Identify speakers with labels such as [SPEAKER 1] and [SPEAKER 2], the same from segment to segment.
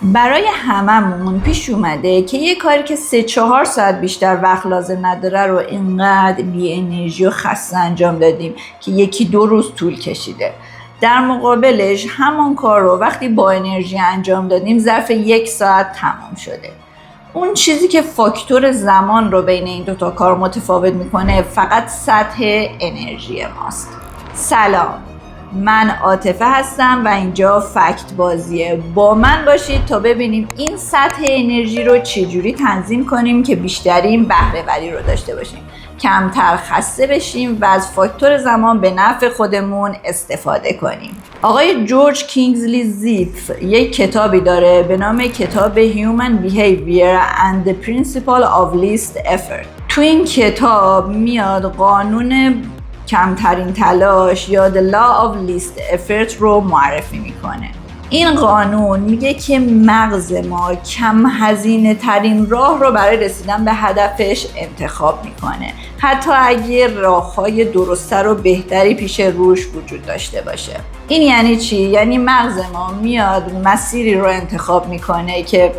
[SPEAKER 1] برای هممون پیش اومده که یه کاری که 3-4 ساعت بیشتر وقت لازم نداره رو اینقدر بی انرژی و خسته انجام دادیم که 1-2 روز طول کشیده. در مقابلش همون کار رو وقتی با انرژی انجام دادیم ظرف 1 ساعت تمام شده. اون چیزی که فاکتور زمان رو بین این دوتا کار متفاوت میکنه فقط سطح انرژی ماست. سلام، من عاطفه هستم و اینجا فکت بازیه. با من باشید تا ببینیم این سطح انرژی رو چجوری تنظیم کنیم که بیشترین بهره وری رو داشته باشیم، کمتر خسته بشیم و از فاکتور زمان به نفع خودمون استفاده کنیم. آقای جورج کینگزلی زیف یک کتابی داره به نام کتاب Human Behavior and the Principle of Least Effort. تو این کتاب میاد قانون کمترین تلاش یا The Law of Least Effort رو معرفی میکنه. این قانون میگه که مغز ما کم هزینه ترین راه رو برای رسیدن به هدفش انتخاب میکنه، حتی اگه راههای درست‌تر و بهتری پیش روش وجود داشته باشه. این یعنی چی؟ یعنی مغز ما میاد مسیری رو انتخاب میکنه که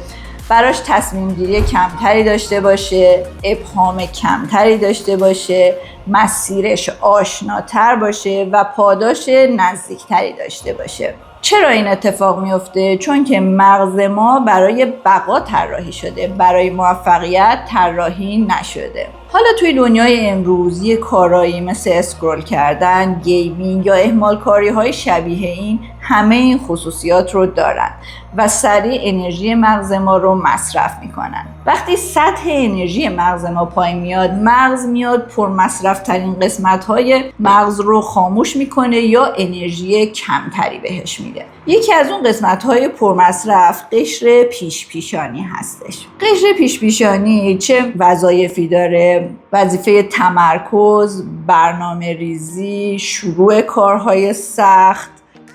[SPEAKER 1] براش تصمیم گیری کمتری داشته باشه، ابهام کمتری داشته باشه، مسیرش آشناتر باشه و پاداش نزدیکتری داشته باشه. چرا این اتفاق میفته؟ چون که مغز ما برای بقا طراحی شده، برای موفقیت طراحی نشده. حالا توی دنیای امروزی کارایی مثل اسکرول کردن، گیمینگ یا اهمال کاری های شبیه این همه این خصوصیات رو دارن و سریع انرژی مغز ما رو مصرف میکنن. وقتی سطح انرژی مغز ما پایین میاد، مغز میاد پر مصرف ترین قسمت های مغز رو خاموش میکنه یا انرژی کمتری بهش میده. یکی از اون قسمت های پر مصرف قشر پیش پیشانی هستش. قشر پیش پیشانی چه وظایفی داره؟ وظیفه تمرکز، برنامه ریزی، شروع کارهای سخت،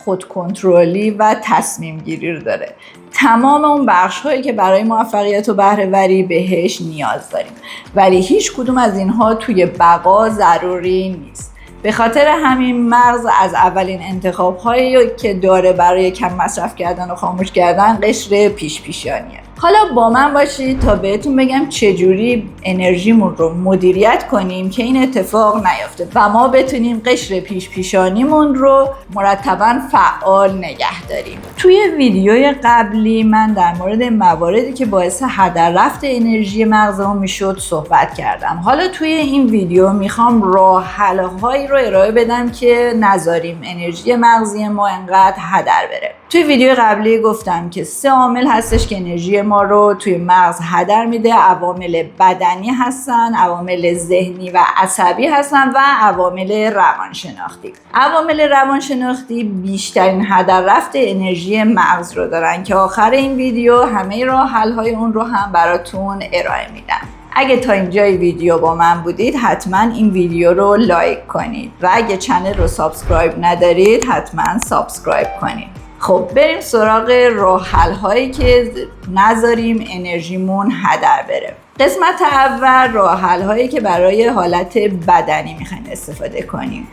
[SPEAKER 1] خودکنترلی و تصمیم گیری رو داره. تمام اون بخش هایی که برای موفقیت و بهره وری بهش نیاز داریم، ولی هیچ کدوم از اینها توی بقا ضروری نیست. به خاطر همین مغز از اولین انتخاب هایی که داره برای کم مصرف کردن و خاموش کردن قشر پیش پیشانیه. حالا با من باشید تا بهتون بگم چجوری انرژیمون رو مدیریت کنیم که این اتفاق نیفته و ما بتونیم قشر پیش پیشانیمون رو مرتباً فعال نگه داریم. توی ویدیوی قبلی من در مورد مواردی که باعث هدر رفت انرژی مغزمون میشد صحبت کردم. حالا توی این ویدیو میخوام راه حل‌هایی رو ارائه بدم که نذاریم انرژی مغزی ما انقدر هدر بره. توی ویدیو قبلی گفتم که 3 عامل هستش که انرژی ما رو توی مغز هدر میده. عوامل بدنی هستن، عوامل ذهنی و عصبی هستن و عوامل روانشناختی. عوامل روانشناختی بیشترین هدر رفت انرژی مغز رو دارن که آخر این ویدیو همه راه حل‌های اون رو هم براتون ارائه میدم. اگه تا اینجای ویدیو با من بودید حتما این ویدیو رو لایک کنید و اگه چنل رو سابسکرایب ندارید حتما سابسکرایب کنید. خب بریم سراغ راه حل هایی که نذاریم انرژیمون هدر بره. قسمت اول راه حل هایی که برای حالت بدنی میخواین استفاده کنیم.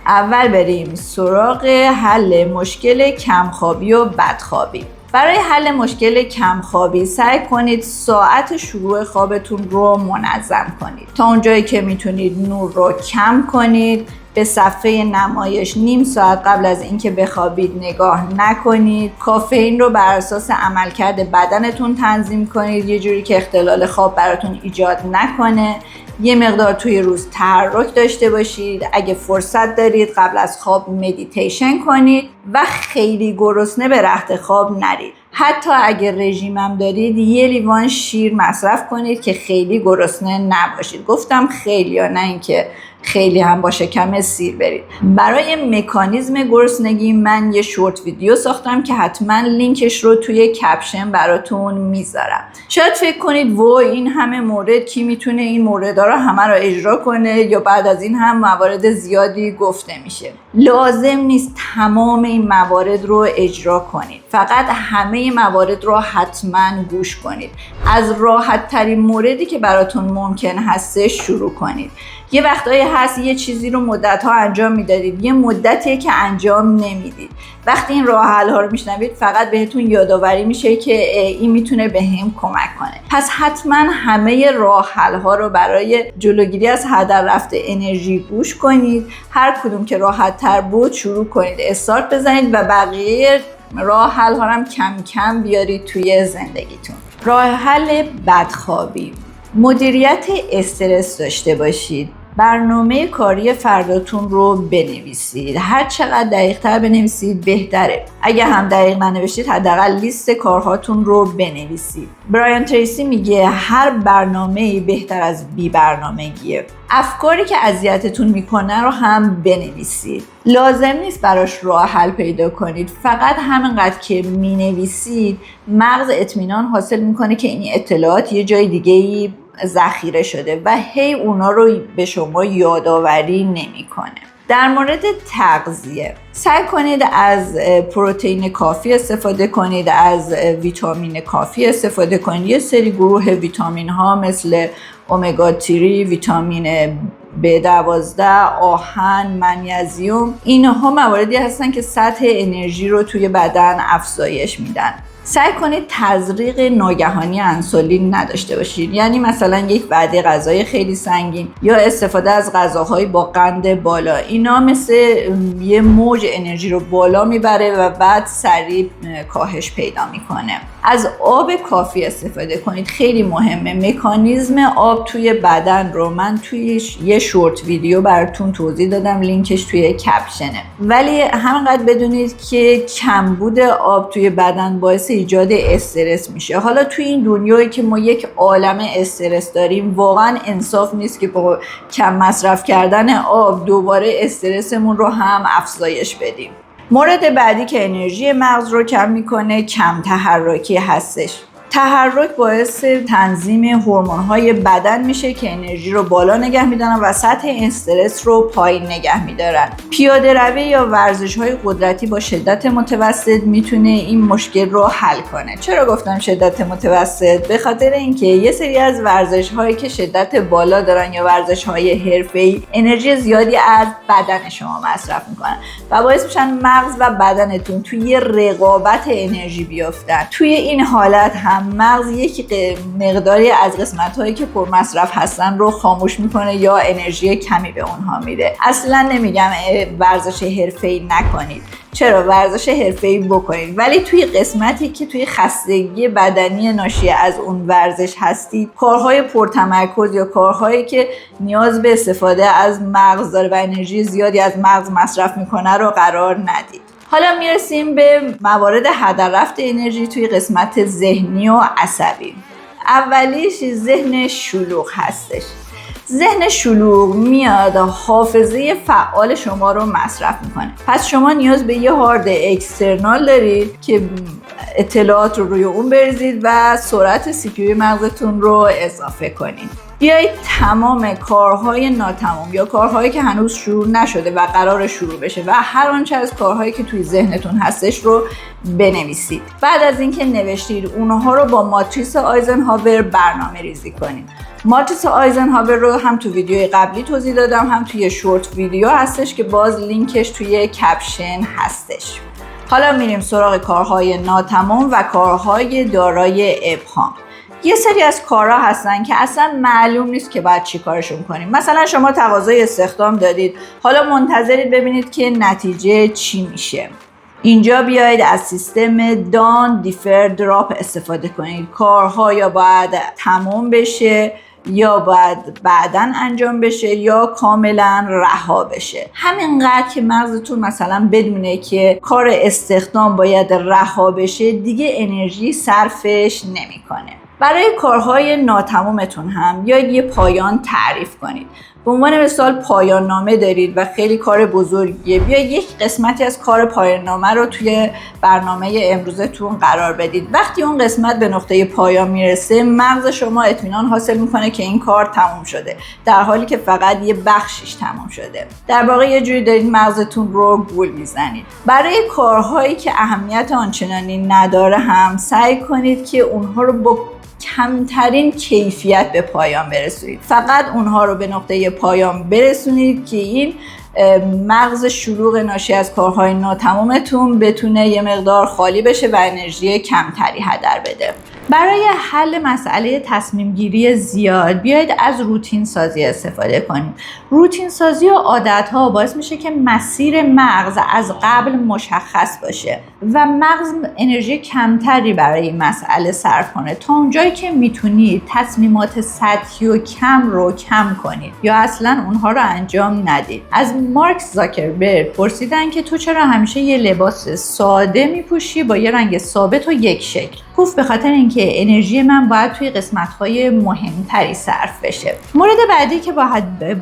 [SPEAKER 1] اول بریم سراغ حل مشکل کمخوابی و بدخوابی. برای حل مشکل کمخوابی سعی کنید ساعت شروع خوابتون رو منظم کنید. تا اونجایی که میتونید نور رو کم کنید. به صفحه نمایش نیم ساعت قبل از اینکه بخوابید نگاه نکنید. کافئین رو بر اساس عملکرد بدنتون تنظیم کنید یه جوری که اختلال خواب براتون ایجاد نکنه. یه مقدار توی روز تحرک داشته باشید. اگه فرصت دارید قبل از خواب مدیتیشن کنید و خیلی گرسنه به رخت خواب نرید. حتی اگه رژیمم دارید یه لیوان شیر مصرف کنید که خیلی گرسنه نباشید. گفتم خیلی یا نه اینکه خیلی هم با شکم سیر برید. برای مکانیزم گرسنگی من یه شورت ویدیو ساختم که حتما لینکش رو توی کپشن براتون میذارم. شاید فکر کنید وای این همه مورد کی میتونه این موردا رو همه رو اجرا کنه یا بعد از این هم موارد زیادی گفته میشه. لازم نیست تمام این موارد رو اجرا کنید. فقط همه موارد رو حتما گوش کنید. از راحت ترین موردی که براتون ممکن هستش شروع کنید. یه وقتایی هست یه چیزی رو مدت‌ها انجام میدادید، یه مدتیه که انجام نمیدید. وقتی این راه حل‌ها رو میشنوید فقط بهتون یادآوری میشه که این میتونه بهم کمک کنه. پس حتما همه راه حل‌ها رو برای جلوگیری از هدر رفت انرژی گوش کنید. هر کدوم که راحت‌تر بود شروع کنید، استارت بزنید و بقیه راه حل‌ها هم کم کم بیارید توی زندگیتون. راه حل بدخوابی. مدیریت استرس داشته باشید. برنامه کاری فرداتون رو بنویسید. هر چقدر دقیق‌تر بنویسید بهتره. اگه هم دقیق ننوشتید حداقل لیست کارهاتون رو بنویسید. برایان تریسی میگه هر برنامه‌ای بهتر از بی برنامگیه. افکاری که اذیتتون میکنه رو هم بنویسید. لازم نیست براش راه حل پیدا کنید. فقط همینقدر که مینویسید مغز اطمینان حاصل میکنه که این اطلاعات یه جای دیگه‌ای ذخیره شده و هی اونا رو به شما یادآوری نمیکنه. در مورد تغذیه سعی کنید از پروتئین کافی استفاده کنید، از ویتامین کافی استفاده کنید. یه سری گروه ویتامین ها مثل امگا 3، ویتامین B12، آهن، منیزیم، اینها مواردی هستن که سطح انرژی رو توی بدن افزایش میدن. سعی کنید تزریق ناگهانی انسولین نداشته باشید، یعنی مثلا یک وعده غذای خیلی سنگین یا استفاده از غذاهای با قند بالا. اینا مثل یه موج انرژی رو بالا میبره و بعد سریع کاهش پیدا میکنه. از آب کافی استفاده کنید، خیلی مهمه. مکانیزم آب توی بدن رو من توی یه شورت ویدیو براتون توضیح دادم، لینکش توی کپشنه. ولی همینقدر بدونید که کمبود آب توی بدن باعث ایجاد استرس میشه. حالا توی این دنیایی که ما یک عالم استرس داریم واقعا انصاف نیست که با کم مصرف کردن آب دوباره استرسمون رو هم افزایش بدیم. مورد بعدی که انرژی مغز رو کم میکنه کم تحرکی هستش. تحرک باعث تنظیم هورمون‌های بدن میشه که انرژی رو بالا نگه میدارن و سطح استرس رو پایین نگه میدارن. پیاده روی یا ورزش‌های قدرتی با شدت متوسط میتونه این مشکل رو حل کنه. چرا گفتم شدت متوسط؟ به خاطر اینکه یه سری از ورزش‌هایی که شدت بالا دارن یا ورزش‌های حرفه‌ای انرژی زیادی از بدن شما مصرف میکنن و باعث میشن مغز و بدنتون توی رقابت انرژی بیافتن. توی این حالت هم مغز یک مقداری از قسمت‌هایی که پر مصرف هستن رو خاموش میکنه یا انرژی کمی به اونها میده. اصلا نمیگم ورزش حرفه‌ای نکنید، چرا ورزش حرفه‌ای بکنید، ولی توی قسمتی که توی خستگی بدنی ناشی از اون ورزش هستید، کارهای پرتمرکز یا کارهایی که نیاز به استفاده از مغز داره و انرژی زیادی از مغز مصرف میکنه رو قرار ندید. حالا میرسیم به موارد هدر رفت انرژی توی قسمت ذهنی و عصبی. اولیش ذهن شلوغ هستش. ذهن شلوغ میاد حافظه فعال شما رو مصرف میکنه. پس شما نیاز به یه هارد اکسترنال دارید که اطلاعات رو روی اون بریزید و سرعت سی پی یو مغزتون رو اضافه کنید. بیایید تمام کارهای ناتمام یا کارهایی که هنوز شروع نشده و قرار شروع بشه و هر آنچه از کارهایی که توی ذهنتون هستش رو بنویسید. بعد از اینکه نوشتید اونها رو با ماتریس آیزنهاور برنامه ریزی کنید. ماتریس آیزنهاور رو هم تو ویدیوی قبلی توضیح دادم، هم توی شورت ویدیو هستش که باز لینکش توی کپشن هستش. حالا میریم سراغ کارهای ناتمام و کارهای دارای ابهام. یه سری از کارها هستن که اصلا معلوم نیست که باید چی کارشون کنیم. مثلا شما تقاضای استخدام دادید، حالا منتظرید ببینید که نتیجه چی میشه. اینجا بیایید از سیستم دان دیفر دراپ استفاده کنید. کارها یا باید تمام بشه یا باید بعداً انجام بشه یا کاملا رها بشه. همینقدر که مغزتون مثلا بدونه که کار استخدام باید رها بشه دیگه انرژی صرفش نمیکنه. برای کارهای ناتمامتون هم یا یه پایان تعریف کنید. به عنوان مثال پایان نامه دارید و خیلی کار بزرگیه، بیا یک قسمتی از کار پایان نامه رو توی برنامه امروزتون قرار بدید. وقتی اون قسمت به نقطه پایان میرسه مغز شما اطمینان حاصل میکنه که این کار تموم شده، در حالی که فقط یه بخشش تموم شده. در واقع یه جوری دارید مغزتون رو گول میزنید. برای کارهایی که اهمیت آنچنانی نداره هم سعی کنید که اونها رو با کمترین کیفیت به پایان برسونید. فقط اونها رو به نقطه پایان برسونید که این مغز شلوغ ناشی از کارهای ناتمامتون بتونه یه مقدار خالی بشه و انرژی کمتری هدر بده. برای حل مسئله تصمیم گیری زیاد بیایید از روتین سازی استفاده کنید. روتین سازی و عادت ها باعث میشه که مسیر مغز از قبل مشخص باشه و مغز انرژی کمتری برای این مسئله صرف کنه تا اونجایی که میتونید تصمیمات سطحی و کم رو کم کنید یا اصلا اونها رو انجام ندید. از مارک زاکربرگ پرسیدن که تو چرا همیشه یه لباس ساده میپوشی با یه رنگ ثابت و یک شکل؟ گفت به خاطر اینکه انرژی من باید توی قسمت‌های مهمتری صرف بشه. مورد بعدی که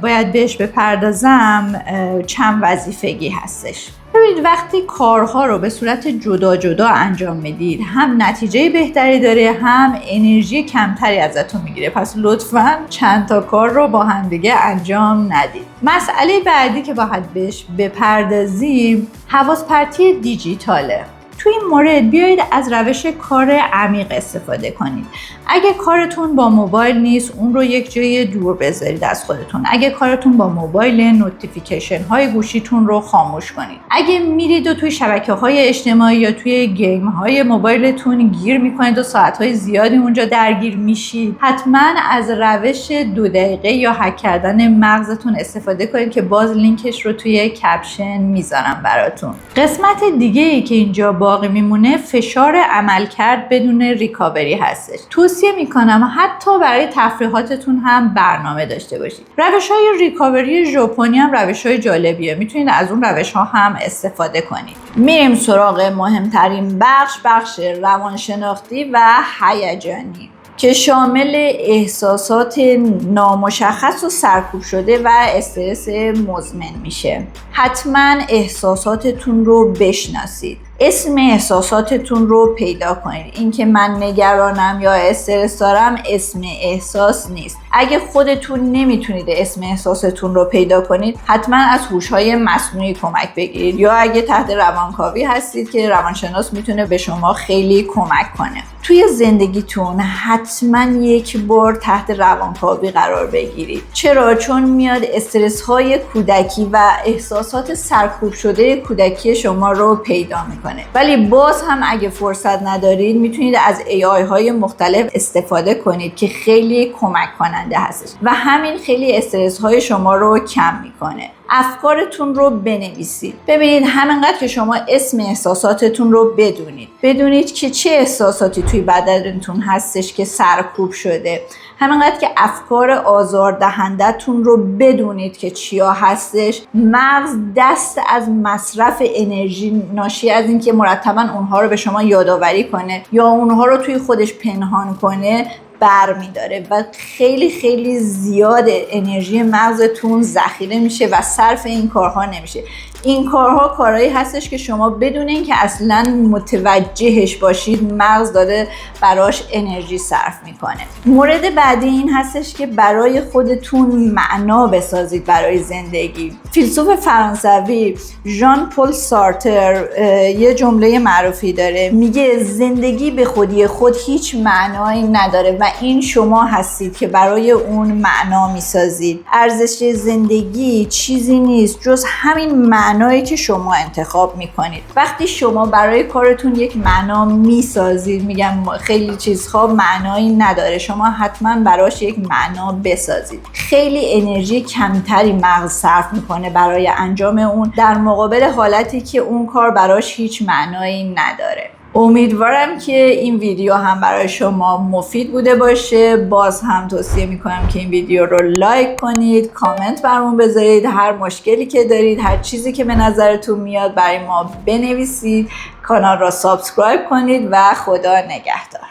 [SPEAKER 1] باید بهش بپردازم چند وظیفگی هستش. ببینید وقتی کارها رو به صورت جدا جدا انجام میدید هم نتیجه بهتری داره هم انرژی کمتری ازتون میگیره. پس لطفاً چند تا کار رو با هم دیگه انجام ندید. مسئله بعدی که باید بهش بپردازیم حواس پرتی دیجیتاله. توی این مورد بیایید از روش کار عمیق استفاده کنید. اگه کارتون با موبایل نیست اون رو یک جای دور بذارید از خودتون. اگه کارتون با موبایل نوتیفیکیشن های گوشیتون رو خاموش کنید. اگه میرید و توی شبکه‌های اجتماعی یا توی گیم های موبایلتون گیر میکنید و ساعت‌های زیادی اونجا درگیر میشید حتما از روش 2 دقیقه یا هک کردن مغزتون استفاده کنید که باز لینکش رو توی کپشن میذارم براتون. قسمت دیگه ای که اینجا باقی میمونه فشار عملکرد بدون ریکاوری هستش. توصیه میکنم حتی برای تفریحاتتون هم برنامه داشته باشید. روش‌های ریکاوری ژاپنی هم روش‌های جالبیه. میتونید از اون روش‌ها هم استفاده کنید. میریم سراغ مهمترین بخش روانشناختی و هیجانی که شامل احساسات نامشخص و سرکوب شده و استرس مزمن میشه. حتما احساساتتون رو بشناسید. اسم احساساتتون رو پیدا کنید. اینکه من نگرانم یا استرس دارم اسم احساس نیست. اگه خودتون نمیتونید اسم احساستون رو پیدا کنید حتما از هوش‌های مصنوعی کمک بگیرید یا اگه تحت روانکاوی هستید که روانشناس میتونه به شما خیلی کمک کنه. توی زندگیتون حتما یک بار تحت روانکاوی قرار بگیرید. چرا؟ چون میاد استرس های کودکی و احساسات سرکوب شده کودکی شما رو پیدا میکنه. ولی باز هم اگه فرصت ندارید میتونید از AI های مختلف استفاده کنید که خیلی کمک کننده هستش و همین خیلی استرس های شما رو کم میکنه. افکارتون رو بنویسید. ببینید همینقدر که شما اسم احساساتتون رو بدونید که چه احساساتی توی بدنتون هستش که سرکوب شده، همینقدر که افکار آزاردهنده‌تون رو بدونید که چیا هستش، مغز دست از مصرف انرژی ناشی از اینکه مرتباً اونها رو به شما یادآوری کنه یا اونها رو توی خودش پنهان کنه برمی‌داره و خیلی خیلی زیاد انرژی مغزتون ذخیره میشه و صرف این کارها نمیشه. این کارها کارهایی هستش که شما بدون اینکه اصلا متوجهش باشید مغز داره براش انرژی صرف میکنه. مورد بعدی این هستش که برای خودتون معنا بسازید برای زندگی. فیلسوف فرانسوی ژان پل سارتر یه جمله معروفی داره، میگه زندگی به خودی خود هیچ معنایی نداره و این شما هستید که برای اون معنا میسازید. ارزش زندگی چیزی نیست جز همین معنایی که شما انتخاب میکنید. وقتی شما برای کارتون یک معنا میسازید، میگم خیلی چیزها معنایی نداره، شما حتما براش یک معنا بسازید. خیلی انرژی کمتری مغز صرف میکنه برای انجام اون در مقابل حالتی که اون کار براش هیچ معنایی نداره. امیدوارم که این ویدیو هم برای شما مفید بوده باشه. باز هم توصیه میکنم که این ویدیو رو لایک کنید، کامنت برامون بذارید، هر مشکلی که دارید، هر چیزی که به نظرتون میاد برای ما بنویسید، کانال را سابسکرایب کنید و خدا نگهدار.